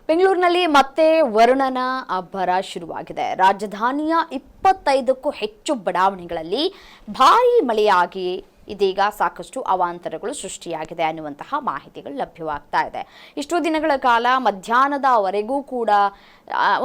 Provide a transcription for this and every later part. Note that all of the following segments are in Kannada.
ಬೆಂಗಳೂರಿನಲ್ಲಿ ಮತ್ತೆ ವರುಣನ ಅಬ್ಬರ ಶುರುವಾಗಿದೆ. ರಾಜಧಾನಿಯ 25ಕ್ಕೂ ಹೆಚ್ಚು ಬಡಾವಣೆಗಳಲ್ಲಿ ಭಾರೀ ಮಳೆಯಾಗಿ ಇದೀಗ ಸಾಕಷ್ಟು ಅವಾಂತರಗಳು ಸೃಷ್ಟಿಯಾಗಿದೆ ಅನ್ನುವಂತಹ ಮಾಹಿತಿಗಳು ಲಭ್ಯವಾಗ್ತಾ ಇದೆ. ಇಷ್ಟು ದಿನಗಳ ಕಾಲ ಮಧ್ಯಾಹ್ನದವರೆಗೂ ಕೂಡ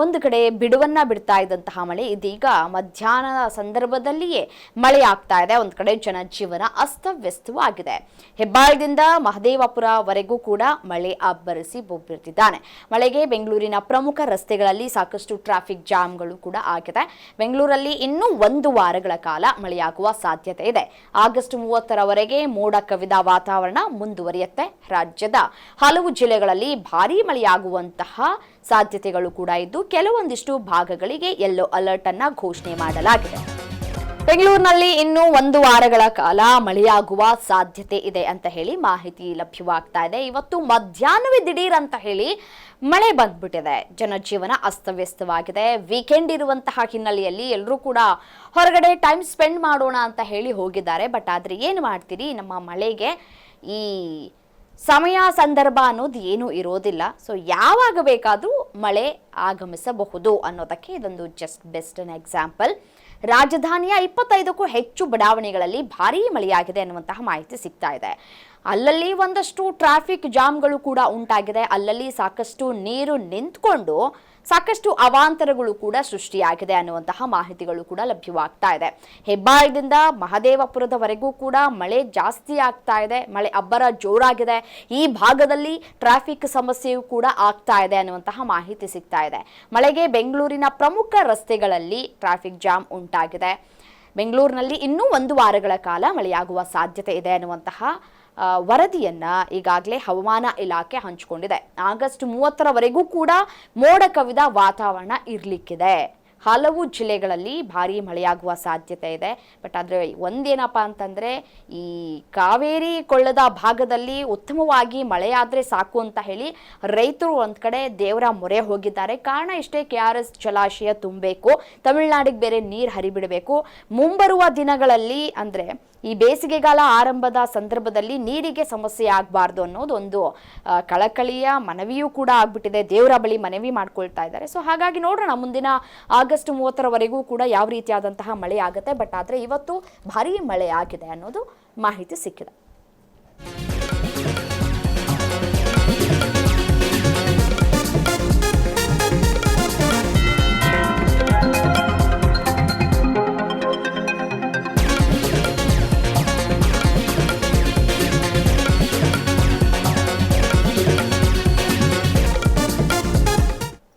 ಒಂದು ಕಡೆ ಬಿಡುವನ್ನ ಬಿಡ್ತಾ ಇದ್ದಂತಹ ಮಳೆ ಇದೀಗ ಮಧ್ಯಾಹ್ನದ ಸಂದರ್ಭದಲ್ಲಿಯೇ ಮಳೆ ಆಗ್ತಾ ಇದೆ. ಒಂದು ಕಡೆ ಜನಜೀವನ ಅಸ್ತವ್ಯಸ್ತವಾಗಿದೆ. ಹೆಬ್ಬಾಳದಿಂದ ಮಹದೇವಪುರವರೆಗೂ ಕೂಡ ಮಳೆ ಅಬ್ಬರಿಸಿ ಬೊಬ್ಬಿರ್ತಿದ್ದಾನೆ. ಮಳೆಗೆ ಬೆಂಗಳೂರಿನ ಪ್ರಮುಖ ರಸ್ತೆಗಳಲ್ಲಿ ಸಾಕಷ್ಟು ಟ್ರಾಫಿಕ್ ಜಾಮ್ಗಳು ಕೂಡ ಆಗಿದೆ. ಬೆಂಗಳೂರಲ್ಲಿ ಇನ್ನೂ 1 ವಾರಗಳ ಕಾಲ ಮಳೆಯಾಗುವ ಸಾಧ್ಯತೆ ಇದೆ. ಆಗಸ್ಟ್ 30ರವರೆಗೆ ಮೋಡ ಕವಿದ ವಾತಾವರಣ ಮುಂದುವರಿಯುತ್ತೆ. ರಾಜ್ಯದ ಹಲವು ಜಿಲ್ಲೆಗಳಲ್ಲಿ ಭಾರೀ ಮಳೆಯಾಗುವಂತಹ ಸಾಧ್ಯತೆಗಳು ಕೂಡ ಇದ್ದು ಕೆಲವೊಂದಿಷ್ಟು ಭಾಗಗಳಿಗೆ ಯೆಲ್ಲೋ ಅಲರ್ಟ್ ಅನ್ನ ಘೋಷಣೆ ಮಾಡಲಾಗಿದೆ. ಬೆಂಗಳೂರಿನಲ್ಲಿ ಇನ್ನೂ 1 ವಾರಗಳ ಕಾಲ ಮಳೆಯಾಗುವ ಸಾಧ್ಯತೆ ಇದೆ ಅಂತ ಹೇಳಿ ಮಾಹಿತಿ ಲಭ್ಯವಾಗ್ತಾ ಇದೆ. ಇವತ್ತು ಮಧ್ಯಾಹ್ನವೇ ದಿಢೀರ್ ಅಂತ ಹೇಳಿ ಮಳೆ ಬಂದ್ಬಿಟ್ಟಿದೆ. ಜನಜೀವನ ಅಸ್ತವ್ಯಸ್ತವಾಗಿದೆ. ವೀಕೆಂಡ್ ಇರುವಂತಹ ಹಿನ್ನೆಲೆಯಲ್ಲಿ ಎಲ್ಲರೂ ಕೂಡ ಹೊರಗಡೆ ಟೈಮ್ ಸ್ಪೆಂಡ್ ಮಾಡೋಣ ಅಂತ ಹೇಳಿ ಹೋಗಿದ್ದಾರೆ. ಬಟ್ ಆದ್ರೆ ಏನು ಮಾಡ್ತೀರಿ, ನಮ್ಮ ಮಳೆಗೆ ಈ ಸಮಯ ಸಂದರ್ಭ ಅನ್ನೋದು ಏನೂ ಇರೋದಿಲ್ಲ. ಸೊ ಯಾವಾಗ ಬೇಕಾದರೂ ಮಳೆ ಆಗಮಿಸಬಹುದು ಅನ್ನೋದಕ್ಕೆ ಇದೊಂದು ಜಸ್ಟ್ ಬೆಸ್ಟ್ ಅನ್ ಎಕ್ಸಾಂಪಲ್. ರಾಜಧಾನಿಯ 25ಕ್ಕೂ ಹೆಚ್ಚು ಬಡಾವಣೆಗಳಲ್ಲಿ ಭಾರೀ ಮಳೆಯಾಗಿದೆ ಅನ್ನುವಂತಹ ಮಾಹಿತಿ ಸಿಗ್ತಾ ಇದೆ. ಅಲ್ಲಲ್ಲಿ ಒಂದಷ್ಟು ಟ್ರಾಫಿಕ್ ಜಾಮ್ಗಳು ಕೂಡ ಉಂಟಾಗಿದೆ. ಅಲ್ಲಲ್ಲಿ ಸಾಕಷ್ಟು ನೀರು ನಿಂತ್ಕೊಂಡು ಸಾಕಷ್ಟು ಅವಾಂತರಗಳು ಕೂಡ ಸೃಷ್ಟಿಯಾಗಿದೆ ಅನ್ನುವಂತಹ ಮಾಹಿತಿಗಳು ಕೂಡ ಲಭ್ಯವಾಗ್ತಾ ಇದೆ. ಹೆಬ್ಬಾಳದಿಂದ ಮಹದೇವಪುರದವರೆಗೂ ಕೂಡ ಮಳೆ ಜಾಸ್ತಿ ಆಗ್ತಾ ಇದೆ. ಮಳೆ ಅಬ್ಬರ ಜೋರಾಗಿದೆ. ಈ ಭಾಗದಲ್ಲಿ ಟ್ರಾಫಿಕ್ ಸಮಸ್ಯೆಯೂ ಕೂಡ ಆಗ್ತಾ ಇದೆ ಅನ್ನುವಂತಹ ಮಾಹಿತಿ ಸಿಗ್ತಾ ಇದೆ. ಮಳೆಗೆ ಬೆಂಗಳೂರಿನ ಪ್ರಮುಖ ರಸ್ತೆಗಳಲ್ಲಿ ಟ್ರಾಫಿಕ್ ಜಾಮ್ ಉಂಟಾಗಿದೆ. ಬೆಂಗಳೂರಿನಲ್ಲಿ ಇನ್ನೂ 1 ವಾರಗಳ ಕಾಲ ಮಳೆಯಾಗುವ ಸಾಧ್ಯತೆ ಇದೆ ಅನ್ನುವಂತಹ ವರದಿಯನ್ನ ಈಗಾಗಲೇ ಹವಾಮಾನ ಇಲಾಖೆ ಹಂಚಿಕೊಂಡಿದೆ. ಆಗಸ್ಟ್ 30ರವರೆಗೂ ಕೂಡ ಮೋಡ ಕವಿದ ವಾತಾವರಣ ಇರಲಿಕ್ಕಿದೆ. ಹಲವು ಜಿಲ್ಲೆಗಳಲ್ಲಿ ಭಾರೀ ಮಳೆಯಾಗುವ ಸಾಧ್ಯತೆ ಇದೆ. ಬಟ್ ಆದರೆ ಒಂದೇನಪ್ಪ ಅಂತಂದರೆ, ಈ ಕಾವೇರಿ ಕೊಳ್ಳದ ಭಾಗದಲ್ಲಿ ಉತ್ತಮವಾಗಿ ಮಳೆಯಾದರೆ ಸಾಕು ಅಂತ ಹೇಳಿ ರೈತರು ಒಂದು ಕಡೆ ದೇವರ ಮೊರೆ ಹೋಗಿದ್ದಾರೆ. ಕಾರಣ ಇಷ್ಟೇ, KRS ಜಲಾಶಯ ತುಂಬಬೇಕು, ತಮಿಳುನಾಡಿಗೆ ಬೇರೆ ನೀರು ಹರಿಬಿಡಬೇಕು. ಮುಂಬರುವ ದಿನಗಳಲ್ಲಿ ಅಂದರೆ ಈ ಬೇಸಿಗೆಗಾಲ ಆರಂಭದ ಸಂದರ್ಭದಲ್ಲಿ ನೀರಿಗೆ ಸಮಸ್ಯೆ ಆಗಬಾರ್ದು ಅನ್ನೋದು ಒಂದು ಕಳಕಳಿಯ ಮನವಿಯೂ ಕೂಡ ಆಗ್ಬಿಟ್ಟಿದೆ. ದೇವರ ಬಳಿ ಮನವಿ ಮಾಡ್ಕೊಳ್ತಾ ಇದ್ದಾರೆ. ಸೊ ಹಾಗಾಗಿ ನೋಡೋಣ ಮುಂದಿನ ಆಗಸ್ಟ್ 30ರವರೆಗೂ ಕೂಡ ಯಾವ ರೀತಿಯಾದಂತಹ ಮಳೆ ಆಗುತ್ತೆ. ಬಟ್ ಆದರೆ ಇವತ್ತು ಭಾರೀ ಮಳೆ ಆಗಿದೆ ಅನ್ನೋದು ಮಾಹಿತಿ ಸಿಕ್ಕಿದೆ.